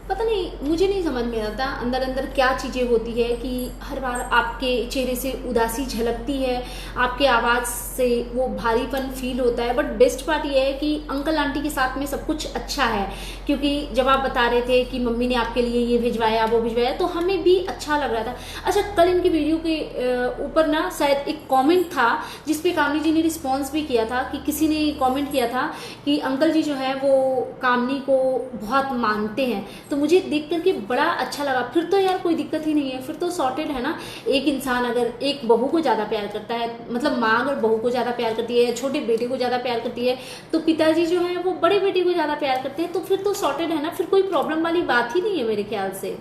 पता नहीं, मुझे नहीं समझ में आता अंदर अंदर क्या चीज़ें होती है कि हर बार आपके चेहरे से उदासी झलकती है, आपके आवाज़ से वो भारीपन फील होता है। बट बेस्ट पार्ट ये है कि अंकल आंटी के साथ में सब कुछ अच्छा है, क्योंकि जब आप बता रहे थे कि मम्मी ने आपके लिए ये भिजवाया वो भिजवाया, तो हमें भी अच्छा लग रहा था। अच्छा, कल इनकी वीडियो के ऊपर ना शायद एक कॉमेंट था जिसपे कामनी जी ने रिस्पॉन्स भी किया था कि किसी ने कॉमेंट किया था कि अंकल जी जो है वो कामनी को बहुत मानते हैं। तो मुझे देख करके बड़ा अच्छा लगा। फिर तो यार कोई दिक्कत ही नहीं है, फिर तो सॉर्टेड है ना। एक इंसान अगर एक बहू को ज्यादा प्यार करता है, मतलब माँ अगर बहू को ज्यादा प्यार करती है, छोटे बेटे को ज्यादा प्यार करती है, तो पिताजी जो है वो बड़े बेटे को ज्यादा प्यार करते हैं, तो फिर तो सॉर्टेड है ना। फिर कोई प्रॉब्लम वाली बात ही नहीं है मेरे ख्याल से।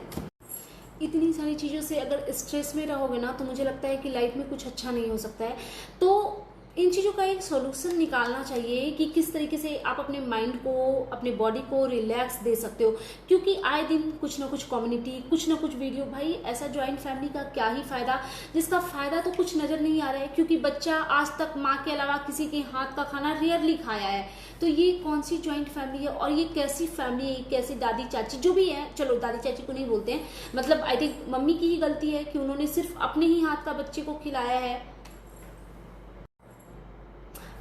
इतनी सारी चीज़ों से अगर स्ट्रेस में रहोगे ना, तो मुझे लगता है कि लाइफ में कुछ अच्छा नहीं हो सकता है। तो इन चीज़ों का एक सॉल्यूशन निकालना चाहिए कि किस तरीके से आप अपने माइंड को, अपने बॉडी को रिलैक्स दे सकते हो। क्योंकि आए दिन कुछ ना कुछ कम्युनिटी, कुछ ना कुछ वीडियो, भाई ऐसा ज्वाइंट फैमिली का क्या ही फायदा, जिसका फायदा तो कुछ नजर नहीं आ रहा है। क्योंकि बच्चा आज तक माँ के अलावा किसी के हाथ का खाना रेयरली खाया है। तो ये कौन सी ज्वाइंट फैमिली है और ये कैसी फैमिली है, कैसी दादी चाची जो भी है, चलो दादी चाची को नहीं बोलते हैं, मतलब आई थिंक मम्मी की ही गलती है कि उन्होंने सिर्फ अपने ही हाथ का बच्चे को खिलाया है।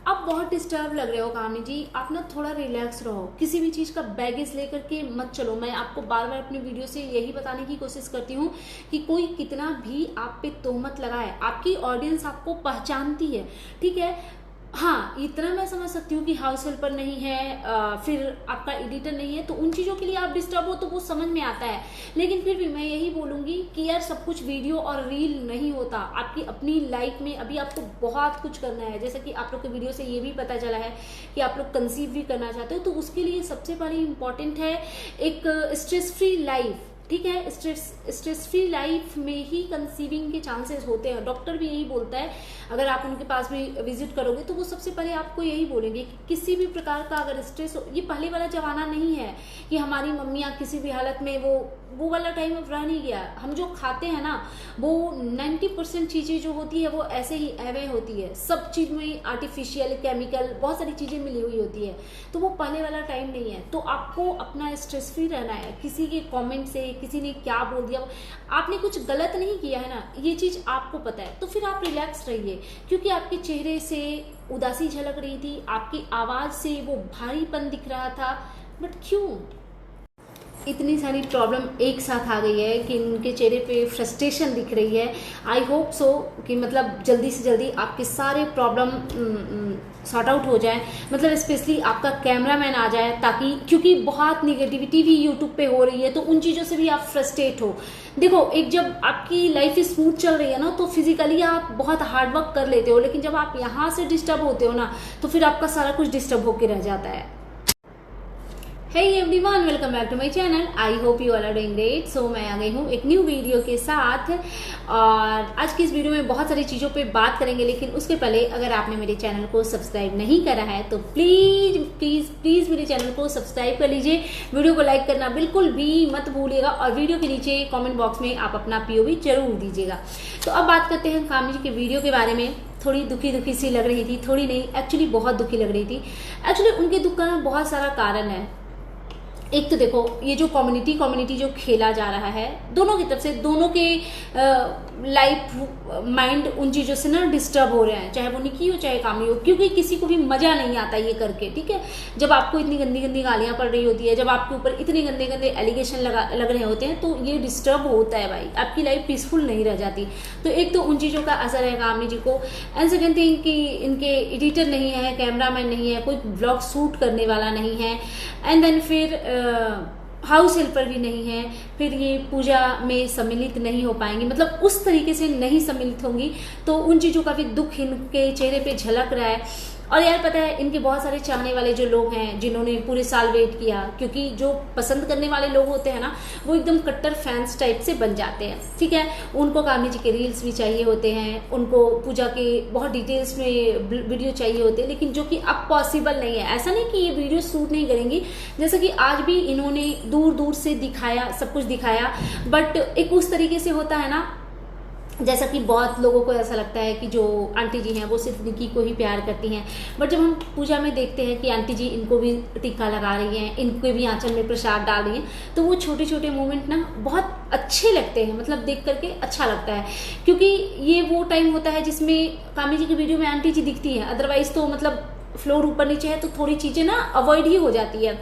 आप बहुत डिस्टर्ब लग रहे हो कामनी जी, आप ना थोड़ा रिलैक्स रहो, किसी भी चीज़ का बैगेज लेकर के मत चलो। मैं आपको बार बार अपनी वीडियो से यही बताने की कोशिश करती हूँ कि कोई कितना भी आप पे तोहमत लगाए, आपकी ऑडियंस आपको पहचानती है, ठीक है। हाँ, इतना मैं समझ सकती हूँ कि हाउस हेल्पर नहीं है, फिर आपका एडिटर नहीं है, तो उन चीज़ों के लिए आप डिस्टर्ब हो तो वो समझ में आता है। लेकिन फिर भी मैं यही बोलूँगी कि यार सब कुछ वीडियो और रील नहीं होता। आपकी अपनी लाइफ में अभी आपको बहुत कुछ करना है। जैसे कि आप लोग के वीडियो से ये भी पता चला है कि आप लोग कंसीव भी करना चाहते हो, तो उसके लिए सबसे पहले इम्पॉर्टेंट है एक स्ट्रेस फ्री लाइफ, ठीक है। स्ट्रेस फ्री लाइफ में ही कंसीविंग के चांसेस होते हैं। डॉक्टर भी यही बोलता है, अगर आप उनके पास भी विजिट करोगे तो वो सबसे पहले आपको यही बोलेंगे कि किसी भी प्रकार का अगर स्ट्रेस हो, ये पहले वाला जमाना नहीं है कि हमारी मम्मियाँ किसी भी हालत में वो वाला टाइम अब रह नहीं गया। हम जो खाते हैं ना, वो 90% चीज़ें जो होती है वो ऐसे ही एवे होती है। सब चीज़ में आर्टिफिशियल, केमिकल, बहुत सारी चीज़ें मिली हुई होती है। तो वो पहले वाला टाइम नहीं है। तो आपको अपना स्ट्रेस फ्री रहना है। किसी के कमेंट से किसी ने क्या बोल दिया, आपने कुछ गलत नहीं किया है ना, ये चीज़ आपको पता है, तो फिर आप रिलैक्स रहिए। क्योंकि आपके चेहरे से उदासी झलक रही थी, आपकी आवाज़ से वो भारीपन दिख रहा था, बट क्यों इतनी सारी प्रॉब्लम एक साथ आ गई है कि इनके चेहरे पे फ्रस्ट्रेशन दिख रही है। आई होप सो कि मतलब जल्दी से जल्दी आपके सारे प्रॉब्लम सॉर्ट आउट हो जाए, मतलब स्पेशली आपका कैमरामैन आ जाए, ताकि क्योंकि बहुत निगेटिविटी भी यूट्यूब पे हो रही है, तो उन चीज़ों से भी आप फ्रस्ट्रेट हो। देखो, एक जब आपकी लाइफ स्मूथ चल रही है ना, तो फिजिकली आप बहुत हार्ड वर्क कर लेते हो, लेकिन जब आप यहाँ से डिस्टर्ब होते हो ना, तो फिर आपका सारा कुछ डिस्टर्ब होकर रह जाता है। Hey everyone, welcome back to my channel. I hope you all are doing great. So मैं आ गई हूँ एक न्यू वीडियो के साथ, और आज की इस वीडियो में बहुत सारी चीज़ों पे बात करेंगे। लेकिन उसके पहले अगर आपने मेरे चैनल को सब्सक्राइब नहीं करा है तो प्लीज़ प्लीज़ प्लीज़ मेरे चैनल को सब्सक्राइब कर लीजिए। वीडियो को लाइक करना बिल्कुल भी मत भूलिएगा, और वीडियो के नीचे कॉमेंट बॉक्स में आप अपना POV जरूर दीजिएगा। तो अब बात करते हैं कामनी जी के वीडियो के बारे में। थोड़ी दुखी सी लग रही थी, थोड़ी नहीं, एक्चुअली बहुत दुखी लग रही थी। एक्चुअली उनके दुख का बहुत सारा कारण है। एक तो देखो, ये जो कम्युनिटी जो खेला जा रहा है दोनों की तरफ से, दोनों के लाइफ माइंड उन चीज़ों से ना डिस्टर्ब हो रहे हैं, चाहे वो निकी हो चाहे कामनी हो, क्योंकि किसी को भी मज़ा नहीं आता ये करके, ठीक है। जब आपको इतनी गंदी गंदी गालियाँ पड़ रही होती है, जब आपके ऊपर इतने गंदे गंदे एलिगेशन लग रहे होते हैं, तो ये डिस्टर्ब होता है भाई, आपकी लाइफ पीसफुल नहीं रह जाती। तो एक तो उन चीज़ों का असर है कामनी जी को, एंड सेकेंड थिंग कि इनके एडिटर नहीं है, कैमरामैन नहीं है, कोई ब्लॉग शूट करने वाला नहीं है, एंड देन फिर हाउस हेल्पर भी नहीं है, फिर ये पूजा में सम्मिलित नहीं हो पाएंगी, मतलब उस तरीके से नहीं सम्मिलित होंगी, तो उन चीज़ों का भी दुख इनके चेहरे पे झलक रहा है। और यार पता है, इनके बहुत सारे चाहने वाले जो लोग हैं, जिन्होंने पूरे साल वेट किया, क्योंकि जो पसंद करने वाले लोग होते हैं ना, वो एकदम कट्टर फैंस टाइप से बन जाते हैं, ठीक है। उनको कामनी जी के रील्स भी चाहिए होते हैं, उनको पूजा के बहुत डिटेल्स में वीडियो चाहिए होते हैं, लेकिन जो कि अब पॉसिबल नहीं है। ऐसा नहीं कि ये वीडियो शूट नहीं करेंगी, जैसा कि आज भी इन्होंने दूर दूर से दिखाया, सब कुछ दिखाया, बट एक उस तरीके से होता है ना जैसा कि बहुत लोगों को ऐसा लगता है कि जो आंटी जी हैं वो सिर्फ निकी को ही प्यार करती हैं, बट जब हम पूजा में देखते हैं कि आंटी जी इनको भी टीका लगा रही हैं, इनको भी आंचल में प्रसाद डाल रही हैं, तो वो छोटे छोटे मोमेंट ना बहुत अच्छे लगते हैं, मतलब देख करके अच्छा लगता है। क्योंकि ये वो टाइम होता है जिसमें कामी जी की वीडियो में आंटी जी दिखती हैं, अदरवाइज तो मतलब फ्लोर ऊपर नीचे है तो थोड़ी चीज़ें ना अवॉइड ही हो जाती है,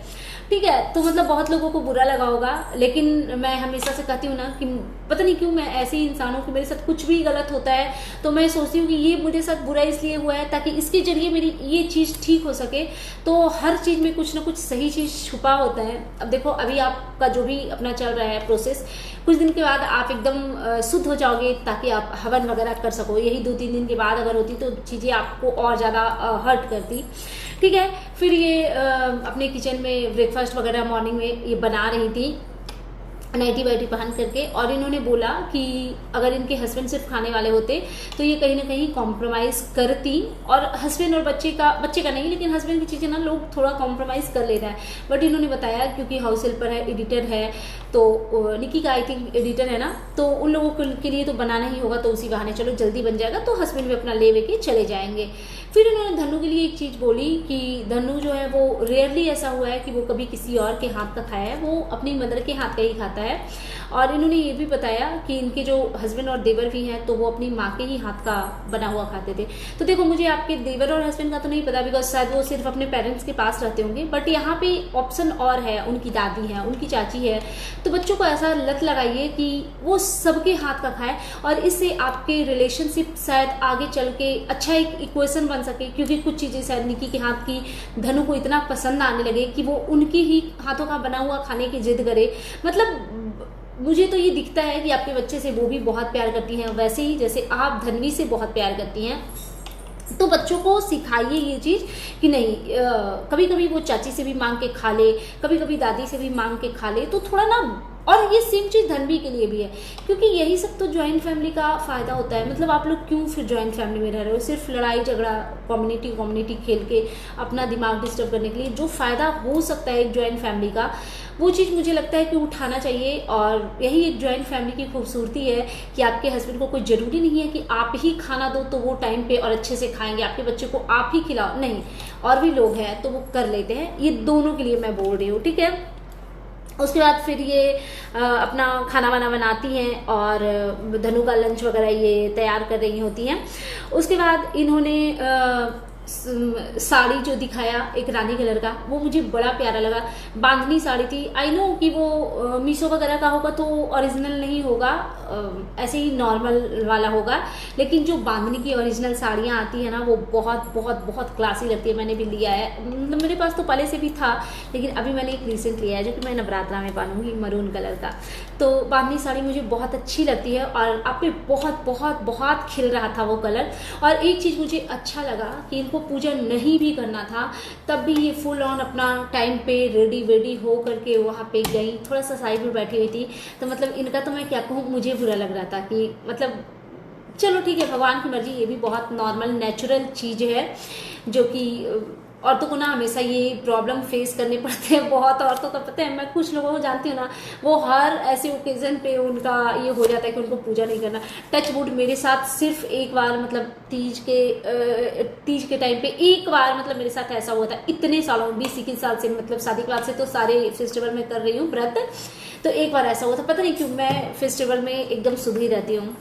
ठीक है। तो मतलब बहुत लोगों को बुरा लगा होगा, लेकिन मैं हमेशा से कहती हूँ ना कि पता नहीं क्यों मैं ऐसे ही इंसान हूँ कि मेरे साथ कुछ भी गलत होता है तो मैं सोचती हूँ कि ये मेरे साथ बुरा इसलिए हुआ है ताकि इसके जरिए मेरी ये चीज़ ठीक हो सके। तो हर चीज़ में कुछ ना कुछ सही चीज़ छुपा होता है। अब देखो अभी आपका जो भी अपना चल रहा है प्रोसेस, कुछ दिन के बाद आप एकदम शुद्ध हो जाओगे ताकि आप हवन वगैरह कर सको। यही 2-3 दिन के बाद अगर होती तो चीज़ें आपको और ज़्यादा हर्ट करती, ठीक है। फिर ये अपने किचन में ब्रेकफास्ट वगैरह मॉर्निंग में ये बना रही थी नाइटी वाइटी पहन करके, और इन्होंने बोला कि अगर इनके हस्बैंड सिर्फ खाने वाले होते तो ये कहीं ना कहीं कॉम्प्रोमाइज़ करती, और हस्बैंड और बच्चे का नहीं, लेकिन हस्बैंड की चीज़ें ना लोग थोड़ा कॉम्प्रोमाइज़ कर लेते हैं। बट इन्होंने बताया क्योंकि हाउस हेल्पर है, एडिटर है, तो निकी का आई थिंक एडिटर है ना, तो उन लोगों के लिए तो बनाना ही होगा, तो उसी बहाने चलो जल्दी बन जाएगा, तो हस्बैंड भी अपना ले के चले जाएंगे। फिर इन्होंने धनु के लिए एक चीज़ बोली कि धनु जो है वो रेयरली ऐसा हुआ है कि वो कभी किसी और के हाथ का खाया है, वो अपनी मदर के हाथ का ही खाता है। और इन्होंने ये भी बताया कि इनके जो हस्बैंड और देवर भी हैं तो वो अपनी माँ के ही हाथ का बना हुआ खाते थे। तो देखो मुझे आपके देवर और हस्बैंड का तो नहीं पता, बिकॉज शायद वो सिर्फ अपने पेरेंट्स के पास रहते होंगे, बट यहाँ पे ऑप्शन और है, उनकी दादी है, उनकी चाची है। तो बच्चों को ऐसा लत लगाइए कि वो सबके हाथ का खाए, और इससे आपके रिलेशनशिप शायद आगे चल के अच्छा एक इक्वेशन बन सके। क्योंकि कुछ चीज़ें शायद निकी के हाथ की धनु को इतना पसंद आने लगे कि वो उनकी ही हाथों का बना हुआ खाने की जिद करे। मतलब मुझे तो ये दिखता है कि आपके बच्चे से वो भी बहुत प्यार करती हैं, वैसे ही जैसे आप धनवी से बहुत प्यार करती हैं। तो बच्चों को सिखाइए ये चीज़ कि नहीं, कभी कभी वो चाची से भी मांग के खा ले, कभी कभी दादी से भी मांग के खा ले, तो थोड़ा ना। और ये सेम चीज़ धनवी के लिए भी है, क्योंकि यही सब तो ज्वाइंट फैमिली का फ़ायदा होता है। मतलब आप लोग क्यों फिर ज्वाइंट फैमिली में रह रहे हो, सिर्फ लड़ाई झगड़ा कम्युनिटी खेल के अपना दिमाग डिस्टर्ब करने के लिए। जो फ़ायदा हो सकता है एक ज्वाइंट फैमिली का, वो चीज़ मुझे लगता है कि उठाना चाहिए। और यही एक ज्वाइंट फैमिली की खूबसूरती है कि आपके हस्बैंड को कोई ज़रूरी नहीं है कि आप ही खाना दो तो वो टाइम पे और अच्छे से खाएंगे, आपके बच्चे को आप ही खिलाओ, नहीं, और भी लोग हैं तो वो कर लेते हैं। ये दोनों के लिए मैं बोल रही हूँ, ठीक है। उसके बाद फिर ये अपना खाना वाना बनाती हैं और धनु का लंच वगैरह ये तैयार कर रही होती हैं। उसके बाद इन्होंने साड़ी जो दिखाया एक रानी कलर का, वो मुझे बड़ा प्यारा लगा। बांधनी साड़ी थी। आई नो कि वो मीशो वगैरह का होगा तो ओरिजिनल नहीं होगा, ऐसे ही नॉर्मल वाला होगा, लेकिन जो बांधनी की ओरिजिनल साड़ियाँ आती है ना वो बहुत बहुत बहुत क्लासी लगती है। मैंने भी लिया है, मेरे पास तो पहले से भी था, लेकिन अभी मैंने एक रिसेंट लिया है जो कि मैं नवरात्रा में पहनूंगी, मरून कलर का। तो बांधनी साड़ी मुझे बहुत अच्छी लगती है और आप पे बहुत बहुत बहुत खिल रहा था वो कलर। और एक चीज़ मुझे अच्छा लगा कि इनको पूजा नहीं भी करना था तब भी ये फुल ऑन अपना टाइम पे रेडी वेडी हो करके वहाँ पे गई, थोड़ा सा साइड में बैठी हुई थी। तो मतलब इनका तो मैं क्या कहूँ, मुझे बुरा लग रहा था कि मतलब चलो ठीक है, भगवान की मर्जी, ये भी बहुत नॉर्मल नेचुरल चीज़ है जो कि औरतों को ना हमेशा ये प्रॉब्लम फेस करने पड़ते हैं। बहुत औरतों का पता है, मैं कुछ लोगों को जानती हूँ ना, वो हर ऐसे ओकेजन पे उनका ये हो जाता है कि उनको पूजा नहीं करना। टच वुड मेरे साथ सिर्फ एक बार, मतलब तीज के टाइम पे एक बार मतलब मेरे साथ ऐसा हुआ था। इतने सालों 20-21 साल से, मतलब शादी के बाद से तो सारे फेस्टिवल में कर रही हूँ व्रत, तो एक बार ऐसा हुआ था। पता नहीं क्यों मैं फेस्टिवल में एकदम सुधरी रहती हूँ,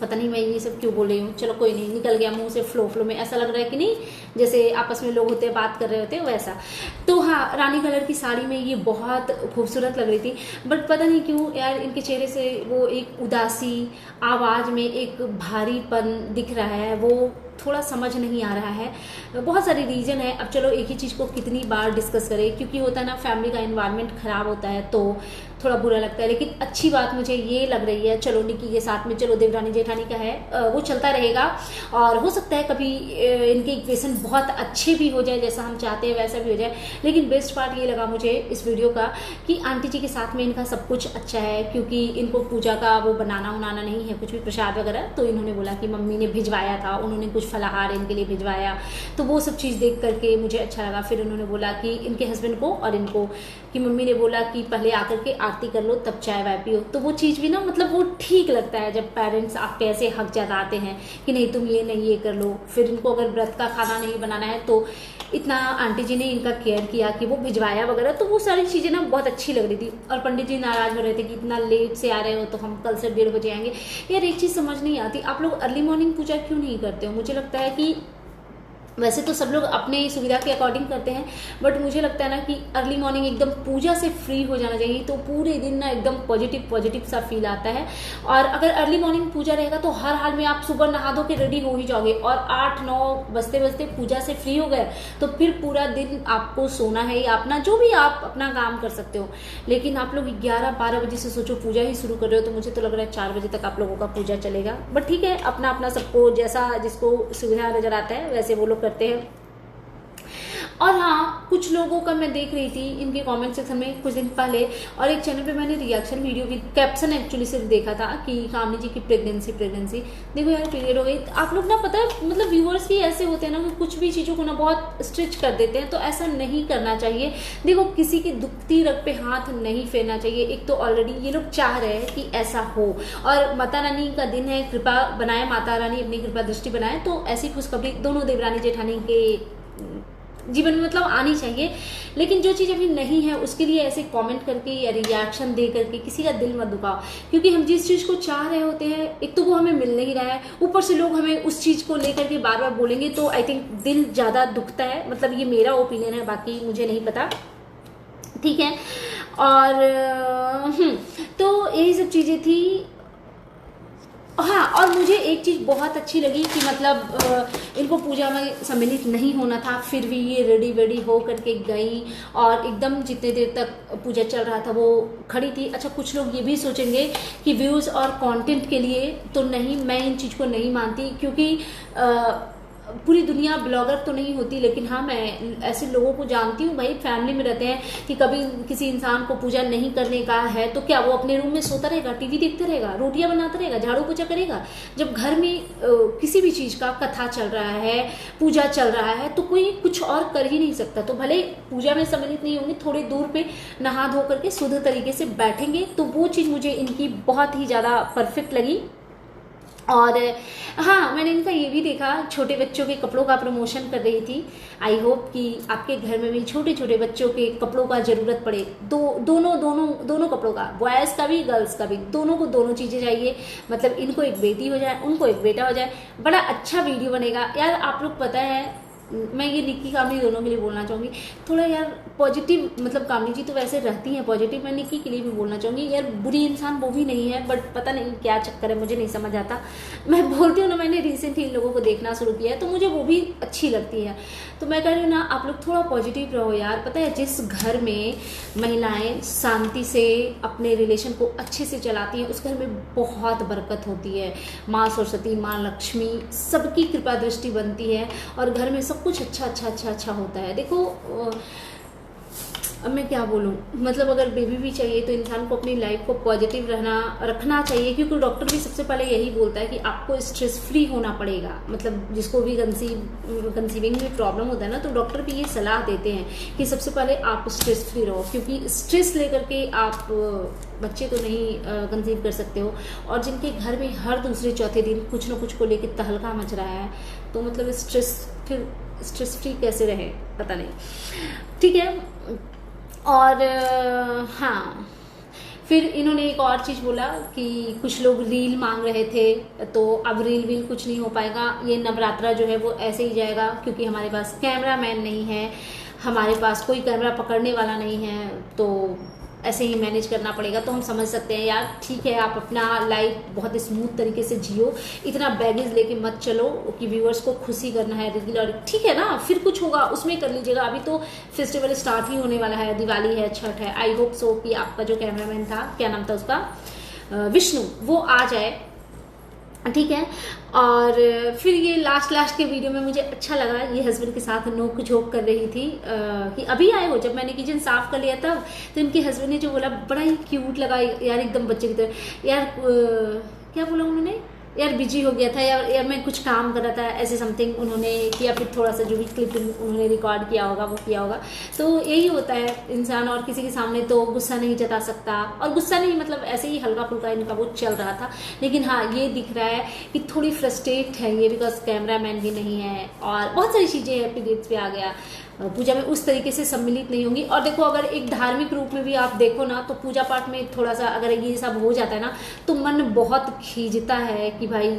पता नहीं मैं ये सब क्यों बोल रही हूँ। चलो कोई नहीं, निकल गया मुंह से फ्लो में। ऐसा लग रहा है कि नहीं जैसे आपस में लोग होते हैं बात कर रहे होते हैं वैसा। तो हाँ, रानी कलर की साड़ी में ये बहुत खूबसूरत लग रही थी, बट पता नहीं क्यों यार इनके चेहरे से वो एक उदासी, आवाज़ में एक भारीपन दिख रहा है, वो थोड़ा समझ नहीं आ रहा है। बहुत सारी रीज़न है। अब चलो एक ही चीज़ को कितनी बार डिस्कस करें, क्योंकि होता है ना फैमिली का एनवायरनमेंट ख़राब होता है तो थोड़ा बुरा लगता है। लेकिन अच्छी बात मुझे ये लग रही है, चलो निकी के साथ में, चलो देवरानी जेठानी का है वो चलता रहेगा, और हो सकता है कभी इनके इक्वेशन बहुत अच्छे भी हो जाए, जैसा हम चाहते हैं वैसा भी हो जाए। लेकिन बेस्ट पार्ट ये लगा मुझे इस वीडियो का कि आंटी जी के साथ में इनका सब कुछ अच्छा है, क्योंकि इनको पूजा का वो बनाना उनाना नहीं है कुछ भी, प्रसाद वगैरह। तो इन्होंने बोला कि मम्मी ने भिजवाया था, उन्होंने कुछ फलाहार इनके लिए भिजवाया, तो वो सब चीज़ देख करके मुझे अच्छा लगा। फिर उन्होंने बोला कि इनके हस्बैंड को और इनको कि मम्मी ने बोला कि पहले आकर के आरती कर लो तब चाय वाय पियो। तो वो चीज़ भी ना मतलब वो ठीक लगता है जब पेरेंट्स आपके ऐसे हक जताते हैं कि नहीं तुम ये नहीं ये कर लो। फिर इनको अगर व्रत का खाना नहीं बनाना है तो इतना आंटी जी ने इनका केयर किया कि वो भिजवाया वगैरह, तो वो सारी चीज़ें ना बहुत अच्छी लग रही थी। और पंडित जी नाराज हो रहे थे कि इतना लेट से आ रहे हो तो हम कल से 1:30 बजे आएंगे। यार एक चीज़ समझ नहीं आती, आप लोग अर्ली मॉर्निंग पूजा क्यों नहीं करते हो? मुझे लगता है कि वैसे तो सब लोग अपने सुविधा के अकॉर्डिंग करते हैं, बट मुझे लगता है ना कि अर्ली मॉर्निंग एकदम पूजा से फ्री हो जाना चाहिए, तो पूरे दिन ना एकदम पॉजिटिव सा फील आता है। और अगर अर्ली मॉर्निंग पूजा रहेगा तो हर हाल में आप सुबह नहा धो के रेडी हो ही जाओगे, और 8-9 बजते बजते पूजा से फ्री हो गए तो फिर पूरा दिन आपको सोना है या अपना जो भी आप अपना काम कर सकते हो। लेकिन आप लोग 11-12 बजे से सोचो पूजा ही शुरू कर रहे हो, तो मुझे तो लग रहा है 4 बजे तक आप लोगों का पूजा चलेगा। बट ठीक है, अपना अपना सबको जैसा जिसको सुविधा नजर आता है वैसे वो लोग करते हैं। और हाँ, कुछ लोगों का मैं देख रही थी इनके कमेंट सेक्शन में कुछ दिन पहले, और एक चैनल पे मैंने रिएक्शन वीडियो की कैप्शन एक्चुअली सिर्फ देखा था कि कामनी जी की प्रेगनेंसी देखो यार पीरियड हो गई। आप लोग ना पता है मतलब व्यूअर्स भी ऐसे होते हैं ना कि कुछ भी चीज़ों को ना बहुत स्ट्रिच कर देते हैं, तो ऐसा नहीं करना चाहिए। देखो किसी की दुखती रग पे हाथ नहीं फेरना चाहिए। एक तो ऑलरेडी ये लोग चाह रहे हैं कि ऐसा हो, और माता रानी का दिन है, कृपा बनाए माता रानी अपनी कृपा दृष्टि बनाए, तो ऐसी खुशखबरी दोनों देवरानी जेठानी के जीवन में मतलब आनी चाहिए। लेकिन जो चीज़ अभी नहीं है उसके लिए ऐसे कमेंट करके या रिएक्शन दे करके किसी का दिल मत दुखाओ, क्योंकि हम जिस चीज़ को चाह रहे होते हैं एक तो वो हमें मिल नहीं रहा है, ऊपर से लोग हमें उस चीज़ को लेकर के बार बार बोलेंगे, तो आई थिंक दिल ज़्यादा दुखता है। मतलब ये मेरा ओपिनियन है, बाकी मुझे नहीं पता, ठीक है। और तो यही सब चीज़ें थी। हाँ, और मुझे एक चीज़ बहुत अच्छी लगी कि मतलब इनको पूजा में सम्मिलित नहीं होना था, फिर भी ये रेडी वेडी हो करके गई, और एकदम जितने देर तक पूजा चल रहा था वो खड़ी थी। अच्छा, कुछ लोग ये भी सोचेंगे कि व्यूज़ और कंटेंट के लिए, तो नहीं, मैं इन चीज़ को नहीं मानती, क्योंकि पूरी दुनिया ब्लॉगर तो नहीं होती, लेकिन हाँ मैं ऐसे लोगों को जानती हूँ भाई, फैमिली में रहते हैं, कि कभी किसी इंसान को पूजा नहीं करने का है तो क्या वो अपने रूम में सोता रहेगा, टीवी देखते रहेगा, रोटियां बनाता रहेगा, झाड़ू पोछा करेगा? जब घर में किसी भी चीज़ का कथा चल रहा है, पूजा चल रहा है, तो कोई कुछ और कर ही नहीं सकता। तो भले पूजा में सम्मिलित नहीं होंगे, थोड़ी दूर पे नहा धो करके शुद्ध तरीके से बैठेंगे, तो वो चीज़ मुझे इनकी बहुत ही ज़्यादा परफेक्ट लगी। और हाँ, मैंने इनका ये भी देखा, छोटे बच्चों के कपड़ों का प्रमोशन कर रही थी। आई होप कि आपके घर में भी छोटे छोटे बच्चों के कपड़ों का ज़रूरत पड़े, दोनों कपड़ों का, बॉयज़ का भी गर्ल्स का भी, दोनों को दोनों चीज़ें चाहिए। मतलब इनको एक बेटी हो जाए, उनको एक बेटा हो जाए, बड़ा अच्छा वीडियो बनेगा यार। आप लोग पता है, मैं ये निक्की कामनी दोनों के लिए बोलना चाहूँगी, थोड़ा यार पॉजिटिव, मतलब कामनी जी तो वैसे रहती हैं पॉजिटिव, मैं निक्की के लिए भी बोलना चाहूँगी यार, बुरी इंसान वो भी नहीं है, बट पता नहीं क्या चक्कर है, मुझे नहीं समझ आता। मैं बोलती हूँ ना, मैंने रिसेंटली इन लोगों को देखना शुरू किया है, तो मुझे वो भी अच्छी लगती है। तो मैं कह रही हूँ ना, आप लोग थोड़ा पॉजिटिव रहो यार। पता है, जिस घर में महिलाएं शांति से अपने रिलेशन को अच्छे से चलाती हैं, उस घर में बहुत बरकत होती है। माँ सरस्वती, माँ लक्ष्मी, सबकी कृपा दृष्टि बनती है, और घर में सब कुछ अच्छा होता है। देखो अब मैं क्या बोलूँ, मतलब अगर बेबी भी चाहिए तो इंसान को अपनी लाइफ को पॉजिटिव रखना चाहिए, क्योंकि डॉक्टर भी सबसे पहले यही बोलता है कि आपको स्ट्रेस फ्री होना पड़ेगा। मतलब जिसको भी कंसीविंग में प्रॉब्लम होता है ना, तो डॉक्टर भी ये सलाह देते हैं कि सबसे पहले आप स्ट्रेस फ्री रहो, क्योंकि स्ट्रेस लेकर के आप बच्चे तो नहीं कंसीव कर सकते हो। और जिनके घर में हर दूसरे चौथे दिन कुछ न कुछ को लेकर तहलका मच रहा है, तो मतलब स्ट्रेस फ्री कैसे रहे, पता नहीं, ठीक है। और हाँ, फिर इन्होंने एक और चीज़ बोला कि कुछ लोग रील मांग रहे थे, तो अब रील कुछ नहीं हो पाएगा, ये नवरात्रा जो है वो ऐसे ही जाएगा, क्योंकि हमारे पास कैमरा मैन नहीं है, हमारे पास कोई कैमरा पकड़ने वाला नहीं है, तो ऐसे ही मैनेज करना पड़ेगा। तो हम समझ सकते हैं यार, ठीक है, आप अपना लाइफ बहुत स्मूथ तरीके से जियो, इतना बैगेज लेके मत चलो कि व्यूअर्स को खुशी करना है रेगुलर, ठीक है ना, फिर कुछ होगा उसमें कर लीजिएगा। अभी तो फेस्टिवल स्टार्ट ही होने वाला है, दिवाली है, छठ है। आई होप सो कि आपका जो कैमरामैन था, क्या नाम था उसका, विष्णु, वो आ जाए, ठीक है। और फिर ये लास्ट के वीडियो में मुझे अच्छा लगा, ये हस्बैंड के साथ नोक झोंक कर रही थी कि अभी आए हो। जब मैंने किचन साफ कर लिया तब, तो इनके हस्बैंड ने जो बोला बड़ा ही क्यूट लगा यार, एकदम बच्चे की तरह। यार क्या बोला उन्होंने, यार बिजी हो गया था, यार मैं कुछ काम कर रहा था, ऐसे समथिंग उन्होंने किया, फिर थोड़ा सा जो भी क्लिपिंग उन्होंने रिकॉर्ड किया होगा वो किया होगा। तो यही होता है इंसान, और किसी के सामने तो गुस्सा नहीं जता सकता, और गुस्सा नहीं मतलब ऐसे ही हल्का फुल्का इनका वो चल रहा था। लेकिन हाँ ये दिख रहा है कि थोड़ी फ्रस्ट्रेट है ये, बिकॉज कैमरा मैन भी नहीं है और बहुत सारी चीज़ें हैं, पीरियड्स पे आ गया, पूजा में उस तरीके से सम्मिलित नहीं होंगी। और देखो अगर एक धार्मिक रूप में भी आप देखो ना, तो पूजा पाठ में थोड़ा सा अगर ये सब हो जाता है ना, तो मन बहुत खींचता है कि भाई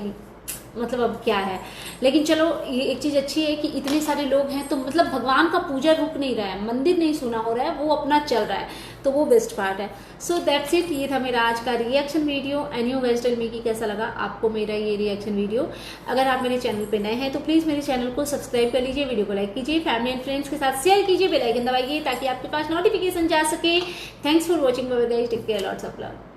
मतलब अब क्या है। लेकिन चलो ये एक चीज़ अच्छी है कि इतने सारे लोग हैं, तो मतलब भगवान का पूजा रुक नहीं रहा है, मंदिर नहीं सुना हो रहा है, वो अपना चल रहा है, तो वो बेस्ट पार्ट है। सो दैट्स इट, ये था मेरा आज का reaction video. And you guys tell me कि कैसा लगा आपको मेरा ये रिएक्शन वीडियो। अगर आप मेरे चैनल पे नए हैं तो प्लीज़ मेरे चैनल को सब्सक्राइब कर लीजिए, वीडियो को लाइक कीजिए, फैमिली एंड फ्रेंड्स के साथ शेयर कीजिए, बेल आइकन दबाइए ताकि आपके पास नोटिफिकेशन जा सके। Thanks for watching guys, take care, lots of love.